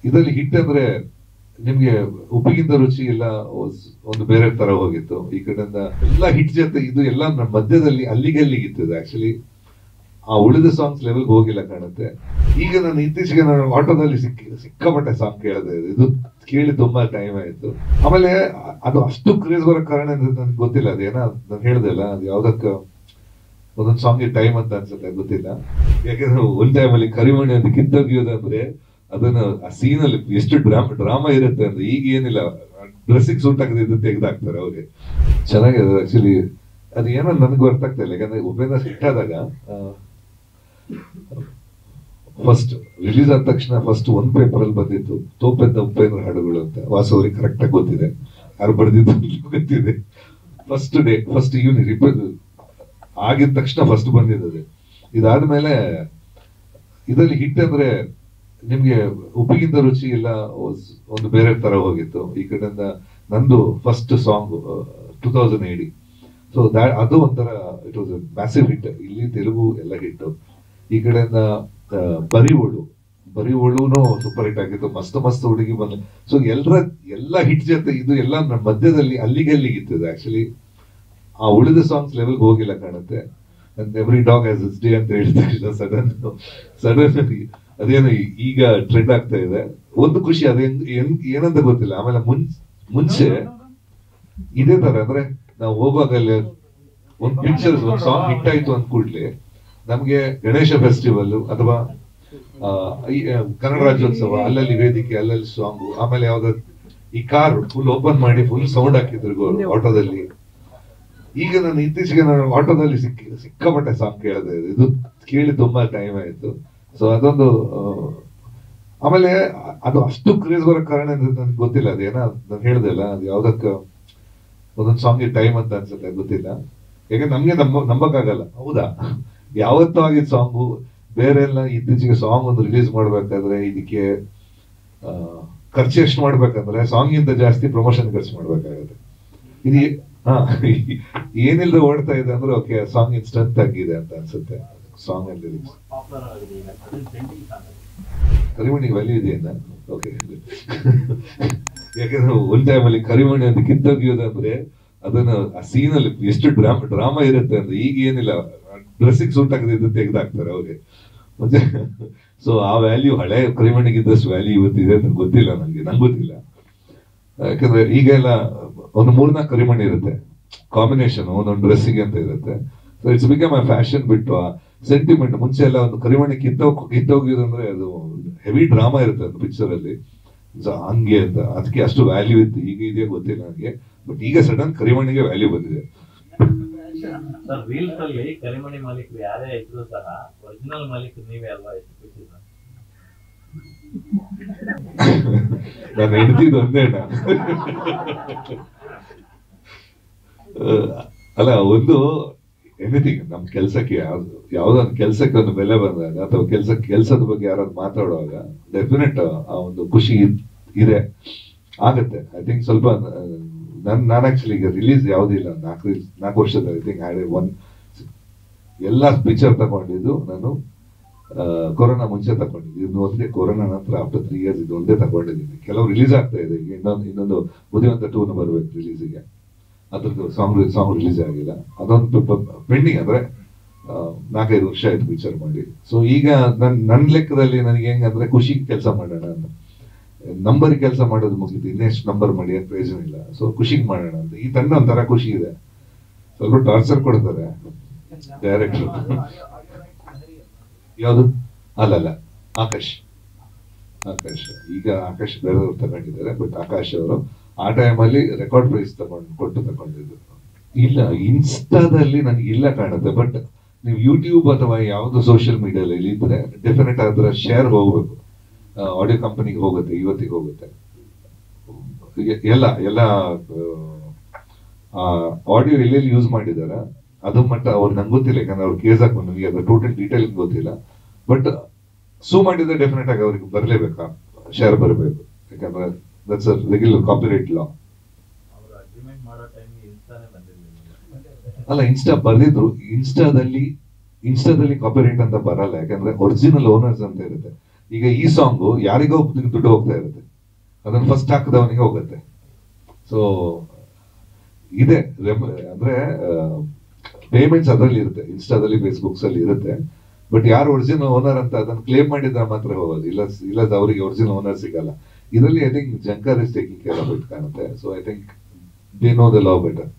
ಇದರಲ್ಲಿ ಹಿಟ್ ಅಂದ್ರೆ ನಿಮ್ಗೆ ಉಪ್ಪಿಗಿಂತ ರುಚಿ ಎಲ್ಲ ಒಂದು ಬೇರೆ ತರ ಹೋಗಿತ್ತು. ಈ ಕಡೆಯಿಂದ ಎಲ್ಲ ಹಿಟ್ ಜೊತೆ ಇದು ಎಲ್ಲ ಮಧ್ಯದಲ್ಲಿ ಅಲ್ಲಿಗಿತ್ತು ಆಕ್ಚುಲಿ. ಆ ಉಳಿದ ಸಾಂಗ್ಸ್ ಲೆವೆಲ್ ಹೋಗಿಲ್ಲ ಕಾಣುತ್ತೆ. ಈಗ ನಾನು ಇತ್ತೀಚೆಗೆ ನಾನು ಆಟೋದಲ್ಲಿ ಸಿಕ್ಕಾಪಟ್ಟೆ ಸಾಂಗ್ ಕೇಳಿದೆ. ಇದು ಕೇಳಿ ತುಂಬಾ ಟೈಮ್ ಆಯ್ತು. ಆಮೇಲೆ ಅದು ಅಷ್ಟು ಕ್ರೇಜ್ ಬರೋ ಕಾರಣ ನನ್ಗೆ ಗೊತ್ತಿಲ್ಲ. ಅದೇನೋ ನಾನು ಹೇಳ್ದಲ್ಲ, ಅದು ಯಾವ್ದಕ್ಕ ಒಂದೊಂದು ಸಾಂಗ್ ಟೈಮ್ ಅಂತ ಅನ್ಸುತ್ತೆ, ಗೊತ್ತಿಲ್ಲ. ಯಾಕಂದ್ರೆ ಒಂದ್ ಟೈಮಲ್ಲಿ ಕರಿಮಣಿ ಅಂತ ಕಿತ್ತೋಗಿಯೋದಂದ್ರೆ ಅದನ್ನ ಆ ಸೀನ್ ಅಲ್ಲಿ ಎಷ್ಟು ಡ್ರಾಮಾ ಇರುತ್ತೆ ಅಂದ್ರೆ, ಈಗ ಏನಿಲ್ಲ, ಡ್ರೆಸ್ಸಿಗೆ ಸೂಟ್ ಆಗದಿದ್ದು ತೆಗೆದಾಕ್ತಾರೆ ಅವ್ರಿಗೆ. ಚೆನ್ನಾಗಿದೆ ಆಕ್ಚುಲಿ. ಅದು ಏನೋ ನನಗೂ ಅರ್ಥ ಆಗ್ತಾ ಇಲ್ಲ. ಯಾಕಂದ್ರೆ ಉಪೇಂದ್ರ ಹಿಟ್ ಆದಾಗ ಫಸ್ಟ್ ರಿಲೀಸ್ ಆದ ತಕ್ಷಣ ಫಸ್ಟ್ ಒಂದ್ ಪೇಪರ್ ಅಲ್ಲಿ ಬಂದಿತ್ತು ತೋಪೆದ್ದ ಉಪೇಂದ್ರ ಹಾಡುಗಳು ಅಂತ. ವಾಸು ಅವ್ರಿಗೆ ಕರೆಕ್ಟ್ ಆಗಿ ಗೊತ್ತಿದೆ ಯಾರು ಬರೆದಿದ್ದು ಗೊತ್ತಿದೆ. ಫಸ್ಟ್ ಡೇ ಫಸ್ಟ್ ಈವ್ನಿಂಗ್ ಆಗಿದ ತಕ್ಷಣ ಫಸ್ಟ್ ಬಂದಿದ್ದದೆ. ಇದಾದ್ಮೇಲೆ ಇದರಲ್ಲಿ ಹಿಟ್ ಅಂದ್ರೆ ನಿಮ್ಗೆ ಉಪ್ಪಿಗಿಂತ ರುಚಿ ಎಲ್ಲ ಒಂದು ಬೇರೆ ತರ ಹೋಗಿತ್ತು. ಈ ಕಡೆಯಿಂದ ನಂದು ಫಸ್ಟ್ ಸಾಂಗ್ 2080. ಸೊ ಅದು ಒಂಥರ ಇಟ್ ವಾಸ್ ಮ್ಯಾಸಿವ್ ಹಿಟ್. ಇಲ್ಲಿ ತೆಲುಗು ಎಲ್ಲ ಹಿಟ್. ಈ ಕಡೆಯಿಂದ ಬರಿವಳುನು ಸೂಪರ್ ಹಿಟ್ ಆಗಿತ್ತು. ಮಸ್ತ್ ಹುಡುಗಿ ಬಂದ. ಸೊ ಎಲ್ಲ ಹಿಟ್ ಜೊತೆ ಇದು ಎಲ್ಲ ಮಧ್ಯದಲ್ಲಿ ಅಲ್ಲಿಗಿತ್ತು ಆಕ್ಚುಲಿ. ಆ ಉಳಿದ ಸಾಂಗ್ಸ್ ಲೆವೆಲ್ ಹೋಗಿಲ್ಲ ಕಾಣುತ್ತೆ. Every dog has its day ಅಂತ ಹೇಳಿದ ತಕ್ಷಣ ಸಡನ್ ಅದೇನು ಈಗ ಟ್ರೆಂಡ್ ಆಗ್ತಾ ಇದೆ. ಒಂದು ಖುಷಿ ಅದೇ ಏನಂತ ಗೊತ್ತಿಲ್ಲ. ಆಮೇಲೆ ಮುಂಚೆ ಇದೇ ತರ ಅಂದ್ರೆ ನಾವು ಹೋಗುವಾಗ ಒಂದು ಪಿಕ್ಚರ್ ಒಂದು ಸಾಂಗ್ ಹಿಟ್ ಆಯ್ತು ಅಂದ ಕೂಡ್ಲೆ ನಮ್ಗೆ ಗಣೇಶ ಫೆಸ್ಟಿವಲ್ ಅಥವಾ ಕನ್ನಡ ರಾಜ್ಯೋತ್ಸವ, ಅಲ್ಲಲ್ಲಿ ವೇದಿಕೆ, ಅಲ್ಲಲ್ಲಿ ಸಾಂಗು, ಆಮೇಲೆ ಯಾವ್ದಾದ್ರು ಈ ಕಾರ್ ಫುಲ್ ಓಪನ್ ಮಾಡಿ ಫುಲ್ ಸೌಂಡ್ ಹಾಕಿದ್ರು ಆಟೋದಲ್ಲಿ. ಈಗ ನಾನು ಇತ್ತೀಚೆಗೆ ಆಟೋದಲ್ಲಿ ಸಿಕ್ಕಾಪಟ್ಟೆ ಸಾಂಗ್ ಕೇಳಿದೆ. ಇದು ಕೇಳಿ ತುಂಬಾ ಟೈಮ್ ಆಯ್ತು. ಸೊ ಅದೊಂದು ಆಮೇಲೆ ಅದು ಅಷ್ಟು ಕ್ರೇಜ್ ಬರೋ ಕಾರಣ ನನ್ಗೆ ಗೊತ್ತಿಲ್ಲ. ಅದೇನೋ ನಾನು ಹೇಳ್ದಲ್ಲ, ಅದು ಯಾವ್ದಕ್ಕ ಒಂದೊಂದು ಸಾಂಗ್ ಟೈಮ್ ಅಂತ ಅನ್ಸುತ್ತೆ, ಗೊತ್ತಿಲ್ಲ. ಯಾಕಂದ್ರೆ ನಮ್ಗೆ ನಂಬಕ್ಕಾಗಲ್ಲ. ಹೌದಾ, ಯಾವತ್ತೂ ಆಗಿದ್ ಸಾಂಗು ಬೇರೆ ಎಲ್ಲ. ಇತ್ತೀಚೆಗೆ ಸಾಂಗ್ ಒಂದು ರಿಲೀಸ್ ಮಾಡ್ಬೇಕಾದ್ರೆ ಇದಕ್ಕೆ ಖರ್ಚು ಎಷ್ಟು ಮಾಡ್ಬೇಕಂದ್ರೆ ಸಾಂಗ್ ಇಂದ ಜಾಸ್ತಿ ಪ್ರಮೋಷನ್ ಖರ್ಚು ಮಾಡ್ಬೇಕಾಗತ್ತೆ. ಇದು ಏನಿಲ್ಲದೆ ಓಡ್ತಾ ಇದೆ ಅಂದ್ರೆ ಓಕೆ, ಸಾಂಗ್ ಇನ್ಸ್ಟಂಟ್ ಆಗಿದೆ ಅಂತ ಅನ್ಸುತ್ತೆ. ಸಾಂಗ್ ಅಲ್ಲಿ ಕರಿಮಣಿಗೆ ವ್ಯಾಲ್ಯೂ ಇದೆಯನ್ನ. ಓಕೆ, ಯಾಕಂದ್ರೆ ಒಂದ್ ಟೈಮಲ್ಲಿ ಕರಿಮಣಿ ಅಂತ ಕಿತ್ತೋಗಿಯೋದಂದ್ರೆ ಅದನ್ನ ಆ ಸೀನ್ ಅಲ್ಲಿ ಎಷ್ಟು ಡ್ರಾಮಾ ಇರುತ್ತೆ ಅಂದ್ರೆ, ಈಗ ಏನಿಲ್ಲ, ಡ್ರೆಸ್ಸಿಗೆ ಸೂಟ್ ಆಗದಿದ್ದು ತೆಗೆದಾಕ್ತಾರೆ ಅವ್ರಿಗೆ. ಮತ್ತೆ ಸೊ ಆ ವ್ಯಾಲ್ಯೂ ಹಳೆ ಕರಿಮಣಿಗಿದ್ದಷ್ಟು ವ್ಯಾಲ್ಯೂ ಇವತ್ತಿದೆ ಅಂತ ಗೊತ್ತಿಲ್ಲ ನಂಗೆ ಗೊತ್ತಿಲ್ಲ. ಯಾಕಂದ್ರೆ ಈಗ ಎಲ್ಲ ಒಂದು 3-4 ಕರಿಮಣಿ ಇರುತ್ತೆ ಕಾಂಬಿನೇಷನ್ ಒಂದೊಂದು ಡ್ರೆಸ್ಸಿಗೆ ಅಂತ ಇರುತ್ತೆ. ಸೊ ಇಟ್ಸ್ ಬಿಕಮ್ ಆ ಫ್ಯಾಷನ್ ಬಿಟ್ಟು ಆ ಸೆಂಟಿಮೆಂಟ್. ಮುಂಚೆ ಎಲ್ಲ ಒಂದು ಕರಿಮಣಿ ಕಿತ್ತೋಗಿದಂದ್ರೆ ಅದು ಹೆವಿ ಡ್ರಾಮಾ ಇರುತ್ತೆ ಒಂದು ಪಿಕ್ಚರ್ ಅಲ್ಲಿ. ಹಂಗೆ ಅಂತ ಅದಕ್ಕೆ ಅಷ್ಟು ವ್ಯಾಲ್ಯೂ ಇತ್ತು. ಈಗ ಇದೆಯಾ ಗೊತ್ತಿಲ್ಲ ನನಗೆ, ಬಟ್ ಈಗ ಸಡನ್ ಕರಿಮಣಿಗೆ ವ್ಯಾಲ್ಯೂ ಬಂದಿದೆ. ರೀಲ್ಸ್ ಅಲ್ಲಿ ಕರಿಮಣಿ ಮಾಲೀಕರು ಯಾರೇ ಇದ್ರು ಸಹ ಒರಿಜಿನಲ್ ಮಾಲೀಕರು ನೀವೇ ಅಲ್ವಾ? ಎಷ್ಟು ಖುಷಿ ನಾನು ಹೆಂಡ್ತಿದ್ದು ಒಂದೇನ ಅಲ್ಲ. ಒಂದು ಎನಿಥಿಂಗ್ ನಮ್ ಕೆಲ್ಸಕ್ಕೆ ಯಾವ್ದೊಂದು ಕೆಲ್ಸಕ್ಕೆ ಒಂದು ಬೆಲೆ ಬಂದಾಗ ಅಥವಾ ಕೆಲ್ಸದ ಬಗ್ಗೆ ಯಾರಾದ್ರು ಮಾತಾಡುವಾಗ ಡೆಫಿನೆಟ್ ಆ ಒಂದು ಖುಷಿ ಇದೆ, ಆಗತ್ತೆ. ಐ ಥಿಂಕ್ ಸ್ವಲ್ಪ ನಾನು ಆಕ್ಚುಲಿ ಈಗ ರಿಲೀಸ್ ಯಾವುದಿಲ್ಲ 4 ವರ್ಷದ ಐ ಥಿಂಕ್ ಎಲ್ಲ ಪಿಕ್ಚರ್ ತಗೊಂಡಿದ್ದು ನಾನು ಕೊರೋನಾ ಮುಂಚೆ ತಗೊಂಡಿದ್ದು. ಇದು ಒಂದೇ ಕೊರೋನಾ ನಂತರ ಆಫ್ಟರ್ 3 years ಇದು ಒಂದೇ ತಗೊಂಡಿದ್ದೀನಿ. ಕೆಲವು ರಿಲೀಸ್ ಆಗ್ತಾ ಇದೆ. ಈಗ ಇನ್ನೊಂದು ಬುದ್ಧಿವಂತ 2 ಬರ್ಬೇಕು ರಿಲೀಸಿಗೆ. ಅದ್ರದ್ದು ಸಾಂಗ್ ರಿಲೀಸ್ ಆಗಿಲ್ಲ. ಅದೊಂದು ಪೆಂಡಿಂಗ್. ಅಂದ್ರೆ 4-5 ವರ್ಷ ಆಯ್ತು ಪಿಕ್ಚರ್ ಮಾಡಿ. ಸೊ ಈಗ ನನ್ನ ಲೆಕ್ಕದಲ್ಲಿ ನನಗೆ ಹೆಂಗಂದ್ರೆ ಖುಷಿ ಕೆಲಸ ಮಾಡೋಣ ಅಂತ. ನಂಬರ್ ಕೆಲಸ ಮಾಡೋದು ಮುಗಿತು, ಇನ್ನೆಷ್ಟು ನಂಬರ್ ಮಾಡಿ ಅಂತ ಪ್ರಯೋಜನ ಇಲ್ಲ. ಸೊ ಖುಷಿಗೆ ಮಾಡೋಣ ಅಂತ ಈ ತಂಡ ಒಂಥರ ಖುಷಿ ಇದೆ. ಸ್ವಲ್ಪ ಟಾರ್ಚರ್ ಕೊಡ್ತಾರೆ ಡೈರೆಕ್ಟರ್. ಯಾವುದು ಅಲ್ಲಲ್ಲ, ಆಕಾಶ್ ಈಗ ಆಕಾಶ್ ಬೇರೆಯವ್ರು ತಗೊಂಡಿದ್ದಾರೆ. ಬಟ್ ಆಕಾಶ್ ಅವರು ಆ ಟೈಮಲ್ಲಿ ರೆಕಾರ್ಡ್ ಪ್ರೈಸ್ ತಗೊಂಡಿದ್ರು. ಇಲ್ಲ, ಇನ್ಸ್ಟಾದಲ್ಲಿ ನನಗೆ ಇಲ್ಲ ಕಾಣುತ್ತೆ. ಬಟ್ ನೀವು ಯೂಟ್ಯೂಬ್ ಅಥವಾ ಯಾವ್ದು ಸೋಷಿಯಲ್ ಮೀಡಿಯಾದಲ್ಲಿ ಇದ್ರೆ ಡೆಫಿನೆಟ್ ಅದರ ಶೇರ್ ಹೋಗ್ಬೇಕು. ಆಡಿಯೋ ಕಂಪನಿಗೆ ಹೋಗುತ್ತೆ, ಇವತ್ತಿಗೆ ಹೋಗುತ್ತೆ. ಎಲ್ಲ ಆಡಿಯೋ ಎಲ್ಲೆಲ್ಲಿ ಯೂಸ್ ಮಾಡಿದಾರ ಅದು ಮಟ್ಟ ಅವ್ರು ನಂಗೆ ಗೊತ್ತಿಲ್ಲ. ಯಾಕಂದ್ರೆ ಅವ್ರು ಕೇಸ್ ಹಾಕೊಂಡು ನನಗೆ ಅದ್ರ ಟೋಟಲ್ ಡೀಟೇಲ್ ಗೊತ್ತಿಲ್ಲ. ಬಟ್ ಸೂ ಮಾಡಿದ್ರೆ ಡೆಫಿನೆಟ್ ಆಗಿ ಅವ್ರಿಗೆ ಬರಲೇಬೇಕಾ, ಶೇರ್ ಬರಬೇಕು. ಯಾಕಂದ್ರೆ ದಟ್ಸ್ ಅ ರೆಗ್ಯುಲರ್ ಕಾಪಿರೈಟ್ ಲಾ. ಅಲ್ಲ, ಇನ್ಸ್ಟಾ ಬರ್ದಿದ್ರು. ಇನ್ಸ್ಟಾದಲ್ಲಿ ಕಾಪಿರೈಟ್ ಅಂತ ಬರಲ್ಲ. ಯಾಕಂದ್ರೆ ಒರಿಜಿನಲ್ ಓನರ್ಸ್ ಅಂತ ಇರುತ್ತೆ. ಈಗ ಈ ಸಾಂಗು ಯಾರಿಗೋ ದುಡ್ಡು ಹೋಗ್ತಾ ಇರುತ್ತೆ, ಅದನ್ನ ಫಸ್ಟ್ ಹಾಕಿದವನಿಗೆ ಹೋಗುತ್ತೆ. ಸೊ ಇದೆ ಅಂದ್ರೆ ಪೇಮೆಂಟ್ಸ್ ಅದರಲ್ಲಿ ಇರುತ್ತೆ, ಇನ್ಸ್ಟಾದಲ್ಲಿ ಫೇಸ್ಬುಕ್ಸ್ ಅಲ್ಲಿ ಇರುತ್ತೆ. ಬಟ್ ಯಾರು ಒರಿಜಿನಲ್ ಓನರ್ ಅಂತ ಅದನ್ನ ಕ್ಲೇಮ್ ಮಾಡಿದ್ರೆ ಮಾತ್ರ ಹೋಗೋದು, ಇಲ್ಲ ಅವರಿಗೆ ಒರಿಜಿನಲ್ ಓನರ್ ಸಿಗಲ್ಲ. ಇದರಲ್ಲಿ I think Junker is taking care of it ಕಾಣುತ್ತೆ. So I think they know the law better.